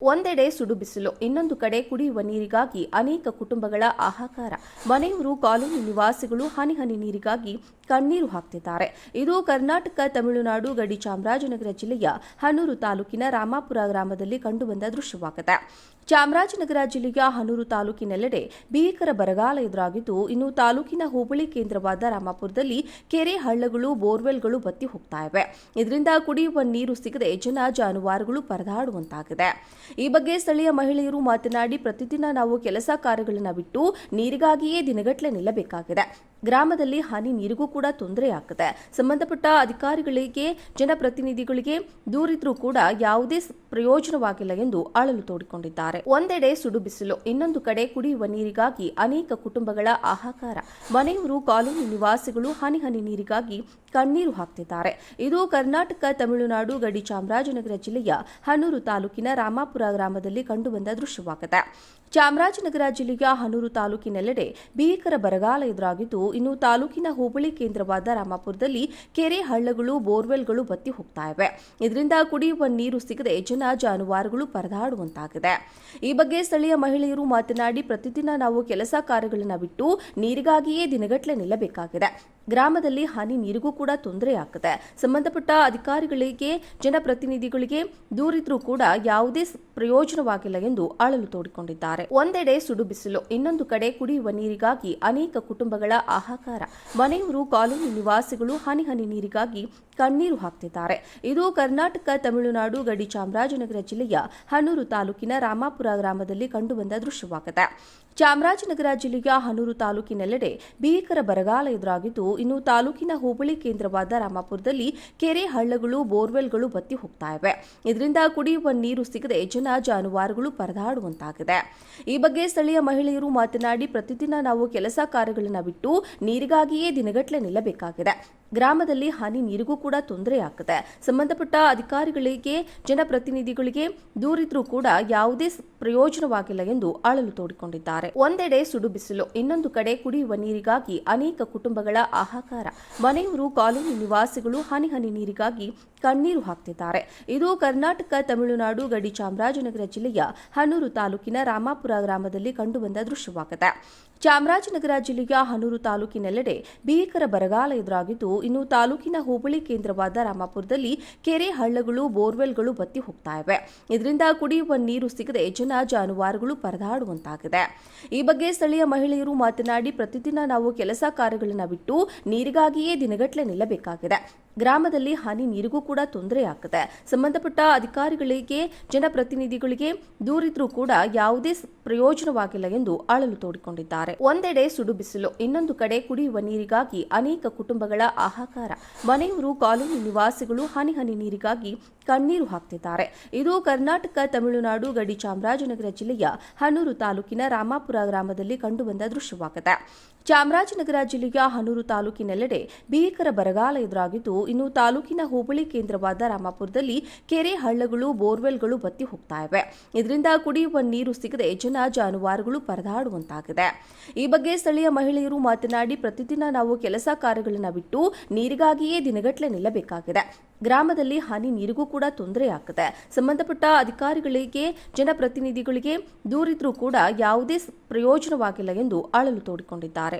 ಒಂದೆಡೆ ಸುಡು ಬಿಸಿಲು, ಇನ್ನೊಂದು ಕಡೆ ಕುಡಿಯುವ ನೀರಿಗಾಗಿ ಅನೇಕ ಕುಟುಂಬಗಳ ಹಾಹಾಕಾರ. ಮನೆಯವರು, ಕಾಲೋನಿ ನಿವಾಸಿಗಳು ಹನಿ ಹನಿ ನೀರಿಗಾಗಿ ಕಣ್ಣೀರು ಹಾಕ್ತಿದ್ದಾರೆ. ಇದು ಕರ್ನಾಟಕ ತಮಿಳುನಾಡು ಗಡಿ ಚಾಮರಾಜನಗರ ಜಿಲ್ಲೆಯ ಹನೂರು ತಾಲೂಕಿನ ರಾಮಾಪುರ ಗ್ರಾಮದಲ್ಲಿ ಕಂಡುಬಂದ ದೃಶ್ಯವಾಗಿದೆ. ಚಾಮರಾಜನಗರ ಜಿಲ್ಲೆಯ ಹನೂರು ತಾಲೂಕಿನೆಲ್ಲೆಡೆ ಭೀಕರ ಬರಗಾಲ ಎದುರಾಗಿದ್ದು, ಇನ್ನು ತಾಲೂಕಿನ ಹೋಬಳಿ ಕೇಂದ್ರವಾದ ರಾಮಾಪುರದಲ್ಲಿ ಕೆರೆ, ಹಳ್ಳಗಳು, ಬೋರ್ವೆಲ್ಗಳು ಬತ್ತಿ ಹೋಗ್ತಾ ಇವೆ. ಇದರಿಂದ ಕುಡಿಯುವ ನೀರು ಸಿಗದೆ ಜನ ಜಾನುವಾರುಗಳು ಪರದಾಡುವಂತಾಗಿದೆ. ಈ ಬಗ್ಗೆ ಸ್ಥಳೀಯ ಮಹಿಳೆಯರು ಮಾತನಾಡಿ, ಪ್ರತಿದಿನ ನಾವು ಕೆಲಸ ಕಾರ್ಯಗಳನ್ನು ಬಿಟ್ಟು ನೀರಿಗಾಗಿಯೇ ದಿನಗಟ್ಟಲೆ ನಿಲ್ಲಬೇಕಾಗಿದೆ. ಗ್ರಾಮದಲ್ಲಿ ಹನಿ ನೀರಿಗೂ ಕೂಡ ತೊಂದರೆಯಾಗಿದೆ. ಸಂಬಂಧಪಟ್ಟ ಅಧಿಕಾರಿಗಳಿಗೆ, ಜನಪ್ರತಿನಿಧಿಗಳಿಗೆ ದೂರಿದ್ರೂ ಕೂಡ ಯಾವುದೇ ಪ್ರಯೋಜನವಾಗಿಲ್ಲ ಎಂದು ಅಳಲು ತೋಡಿಕೊಂಡಿದ್ದಾರೆ. ಒಂದೆಡೆ ಸುಡು ಬಿಸಿಲು, ಇನ್ನೊಂದು ಕಡೆ ಕುಡಿಯುವ ನೀರಿಗಾಗಿ ಅನೇಕ ಕುಟುಂಬಗಳ ಹಾಹಾಕಾರ. ಮನೆಯವರು, ಕಾಲೋನಿ ನಿವಾಸಿಗಳು ಹನಿ ಹನಿ ನೀರಿಗಾಗಿ ಕಣ್ಣೀರು ಹಾಕ್ತಿದ್ದಾರೆ. ಇದು ಕರ್ನಾಟಕ ತಮಿಳುನಾಡು ಗಡಿ ಚಾಮರಾಜನಗರ ಜಿಲ್ಲೆಯ ಹನೂರು ತಾಲೂಕಿನ ರಾಮಾಪುರ ಗ್ರಾಮದಲ್ಲಿ ಕಂಡುಬಂದ ದೃಶ್ಯವಾಗಿದೆ. ಚಾಮರಾಜನಗರ ಜಿಲ್ಲೆಯ ಹನೂರು ತಾಲೂಕಿನೆಲ್ಲೆಡೆ ಭೀಕರ ಬರಗಾಲ ಎದುರಾಗಿದ್ದು, ಇನ್ನು ತಾಲೂಕಿನ ಹೋಬಳಿ ಕೇಂದ್ರವಾದ ರಾಮಾಪುರದಲ್ಲಿ ಕೆರೆ, ಹಳ್ಳಗಳು, ಬೋರ್ವೆಲ್ಗಳು ಬತ್ತಿ ಹೋಗ್ತಾ ಇವೆ. ಇದರಿಂದ ಕುಡಿಯುವ ನೀರು ಸಿಗದೆ ಜನ ಜಾನುವಾರುಗಳು ಪರದಾಡುವಂತಾಗಿದೆ. ಈ ಬಗ್ಗೆ ಸ್ಥಳೀಯ ಮಹಿಳೆಯರು ಮಾತನಾಡಿ, ಪ್ರತಿದಿನ ನಾವು ಕೆಲಸ ಕಾರ್ಯಗಳನ್ನು ಬಿಟ್ಟು ನೀರಿಗಾಗಿಯೇ ದಿನಗಟ್ಟಲೆ ನಿಲ್ಲಬೇಕಾಗಿದೆ. ಗ್ರಾಮದಲ್ಲಿ ಹನಿ ನೀರಿಗೂ ಕೂಡ ತೊಂದರೆಯಾಗಿದೆ. ಸಂಬಂಧಪಟ್ಟ ಅಧಿಕಾರಿಗಳಿಗೆ, ಜನಪ್ರತಿನಿಧಿಗಳಿಗೆ ದೂರಿದ್ರೂ ಕೂಡ ಯಾವುದೇ ಪ್ರಯೋಜನವಾಗಿಲ್ಲ ಎಂದು ಅಳಲು ತೋಡಿಕೊಂಡಿದ್ದಾರೆ. ಒಂದೆಡೆ ಸುಡು ಬಿಸಿಲು, ಇನ್ನೊಂದು ಕಡೆ ಕುಡಿಯುವ ನೀರಿಗಾಗಿ ಅನೇಕ ಕುಟುಂಬಗಳ ಹಾಹಾಕಾರ. ಮನೆಯವರು, ಕಾಲೋನಿ ನಿವಾಸಿಗಳು ಹನಿ ಹನಿ ನೀರಿಗಾಗಿ ಕಣ್ಣೀರು ಹಾಕ್ತಿದ್ದಾರೆ. ಇದು ಕರ್ನಾಟಕ ತಮಿಳುನಾಡು ಗಡಿ ಚಾಮರಾಜನಗರ ಜಿಲ್ಲೆಯ ಹನೂರು ತಾಲೂಕಿನ ರಾಮಾಪುರ ಗ್ರಾಮದಲ್ಲಿ ಕಂಡುಬಂದ ದೃಶ್ಯವಾಗಿದೆ. ಚಾಮರಾಜನಗರ ಜಿಲ್ಲೆಯ ಹನೂರು ತಾಲೂಕಿನೆಲ್ಲೆಡೆ ಭೀಕರ ಬರಗಾಲ ಎದುರಾಗಿದ್ದು, ಇನ್ನು ತಾಲೂಕಿನ ಹೋಬಳಿ ಕೇಂದ್ರವಾದ ರಾಮಾಪುರದಲ್ಲಿ ಕೆರೆ, ಹಳ್ಳಗಳು, ಬೋರ್ವೆಲ್ಗಳು ಬತ್ತಿ ಹೋಗ್ತಾ ಇವೆ. ಇದರಿಂದ ಕುಡಿಯುವ ನೀರು ಸಿಗದೆ ಜನ ಜಾನುವಾರುಗಳು ಪರದಾಡುವಂತಾಗಿದೆ. ಈ ಬಗ್ಗೆ ಸ್ಥಳೀಯ ಮಹಿಳೆಯರು ಮಾತನಾಡಿ, ಪ್ರತಿದಿನ ನಾವು ಕೆಲಸ ಕಾರ್ಯಗಳನ್ನು ಬಿಟ್ಟು ನೀರಿಗಾಗಿಯೇ ದಿನಗಟ್ಟಲೆ ನಿಲ್ಲಬೇಕಾಗಿದೆ. ಗ್ರಾಮದಲ್ಲಿ ಹನಿ ನೀರಿಗೂ ಕೂಡ ತೊಂದರೆಯಾಗಿದೆ. ಸಂಬಂಧಪಟ್ಟ ಅಧಿಕಾರಿಗಳಿಗೆ, ಜನಪ್ರತಿನಿಧಿಗಳಿಗೆ ದೂರಿದ್ರೂ ಕೂಡ ಯಾವುದೇ ಪ್ರಯೋಜನವಾಗಿಲ್ಲ ಎಂದು ಅಳಲು ತೋಡಿಕೊಂಡಿದ್ದಾರೆ. ಒಂದೆಡೆ ಸುಡು ಬಿಸಿಲು, ಇನ್ನೊಂದು ಕಡೆ ಕುಡಿಯುವ ನೀರಿಗಾಗಿ ಅನೇಕ ಕುಟುಂಬಗಳ ಹಾಹಾಕಾರ. ಮನೆಯವರು, ಕಾಲೋನಿ ನಿವಾಸಿಗಳು ಹನಿ ಹನಿ ನೀರಿಗಾಗಿ ಕಣ್ಣೀರು ಹಾಕ್ತಿದ್ದಾರೆ. ಇದು ಕರ್ನಾಟಕ ತಮಿಳುನಾಡು ಗಡಿ ಚಾಮರಾಜನಗರ ಜಿಲ್ಲೆಯ ಹನೂರು ತಾಲೂಕಿನ ರಾಮಾಪುರ ಗ್ರಾಮದಲ್ಲಿ ಕಂಡುಬಂದ ದೃಶ್ಯವಾಗಿದೆ. ಚಾಮರಾಜನಗರ ಜಿಲ್ಲೆಯ ಹನೂರು ತಾಲೂಕಿನೆಲ್ಲೆಡೆ ಭೀಕರ ಬರಗಾಲ ಎದುರಾಗಿದ್ದು, ಇನ್ನು ತಾಲೂಕಿನ ಹೋಬಳಿ ಕೇಂದ್ರವಾದ ರಾಮಾಪುರದಲ್ಲಿ ಕೆರೆ, ಹಳ್ಳಗಳು, ಬೋರ್ವೆಲ್ಗಳು ಬತ್ತಿ ಹೋಗ್ತಾ ಇವೆ. ಇದರಿಂದ ಕುಡಿಯುವ ನೀರು ಸಿಗದೆ ಜನ ಜಾನುವಾರುಗಳು ಪರದಾಡುವಂತಾಗಿದೆ. ಈ ಬಗ್ಗೆ ಸ್ಥಳೀಯ ಮಹಿಳೆಯರು ಮಾತನಾಡಿ, ಪ್ರತಿದಿನ ನಾವು ಕೆಲಸ ಕಾರ್ಯಗಳನ್ನು ಬಿಟ್ಟು ನೀರಿಗಾಗಿಯೇ ದಿನಗಟ್ಟಲೆ ನಿಲ್ಲಬೇಕಾಗಿದೆ. ಗ್ರಾಮದಲ್ಲಿ ಹನಿ ನೀರಿಗೂ ಕೂಡ ತೊಂದರೆಯಾಗಿದೆ. ಸಂಬಂಧಪಟ್ಟ ಅಧಿಕಾರಿಗಳಿಗೆ, ಜನಪ್ರತಿನಿಧಿಗಳಿಗೆ ದೂರಿದ್ರೂ ಕೂಡ ಯಾವುದೇ ಪ್ರಯೋಜನವಾಗಿಲ್ಲ ಎಂದು ಅಳಲು ತೋಡಿಕೊಂಡಿದ್ದಾರೆ. ಒಂದೆಡೆ ಸುಡು ಬಿಸಿಲು, ಇನ್ನೊಂದು ಕಡೆ ಕುಡಿಯುವ ನೀರಿಗಾಗಿ ಅನೇಕ ಕುಟುಂಬಗಳ ಹಾಹಾಕಾರ. ಮನೆಯವರು, ಕಾಲೋನಿ ನಿವಾಸಿಗಳು ಹನಿ ಹನಿ ನೀರಿಗಾಗಿ ಕಣ್ಣೀರು ಹಾಕ್ತಿದ್ದಾರೆ. ಇದು ಕರ್ನಾಟಕ ತಮಿಳುನಾಡು ಗಡಿ ಚಾಮರಾಜನಗರ ಜಿಲ್ಲೆಯ ಹನೂರು ತಾಲೂಕಿನ ರಾಮಾಪುರ ಗ್ರಾಮದಲ್ಲಿ ಕಂಡುಬಂದ ದೃಶ್ಯವಾಗಿದೆ. ಚಾಮರಾಜನಗರ ಜಿಲ್ಲೆಯ ಹನೂರು ತಾಲೂಕಿನೆಲ್ಲೆಡೆ ಭೀಕರ ಬರಗಾಲ ಎದುರಾಗಿದ್ದು, ಇನ್ನು ತಾಲೂಕಿನ ಹೋಬಳಿ ಕೇಂದ್ರವಾದ ರಾಮಾಪುರದಲ್ಲಿ ಕೆರೆ, ಹಳ್ಳಗಳು, ಬೋರ್ವೆಲ್ಗಳು ಬತ್ತಿ ಹೋಗ್ತಾ ಇವೆ. ಇದರಿಂದ ಕುಡಿಯುವ ನೀರು ಸಿಗದೆ ಜನ ಜಾನುವಾರುಗಳು ಪರದಾಡುವಂತಾಗಿದೆ. ಈ ಬಗ್ಗೆ ಸ್ಥಳೀಯ ಮಹಿಳೆಯರು ಮಾತನಾಡಿ, ಪ್ರತಿದಿನ ನಾವು ಕೆಲಸ ಕಾರ್ಯಗಳನ್ನು ಬಿಟ್ಟು ನೀರಿಗಾಗಿಯೇ ದಿನಗಟ್ಟಲೆ ನಿಲ್ಲಬೇಕಾಗಿದೆ. ಗ್ರಾಮದಲ್ಲಿ ಹನಿ ನೀರಿಗೂ ಕೂಡ ತೊಂದರೆಯಾಗಿದೆ. ಸಂಬಂಧಪಟ್ಟ ಅಧಿಕಾರಿಗಳಿಗೆ, ಜನಪ್ರತಿನಿಧಿಗಳಿಗೆ ದೂರಿದ್ರೂ ಕೂಡ ಯಾವುದೇ ಪ್ರಯೋಜನವಾಗಿಲ್ಲ ಎಂದು ಅಳಲು ತೋಡಿಕೊಂಡಿದ್ದಾರೆ.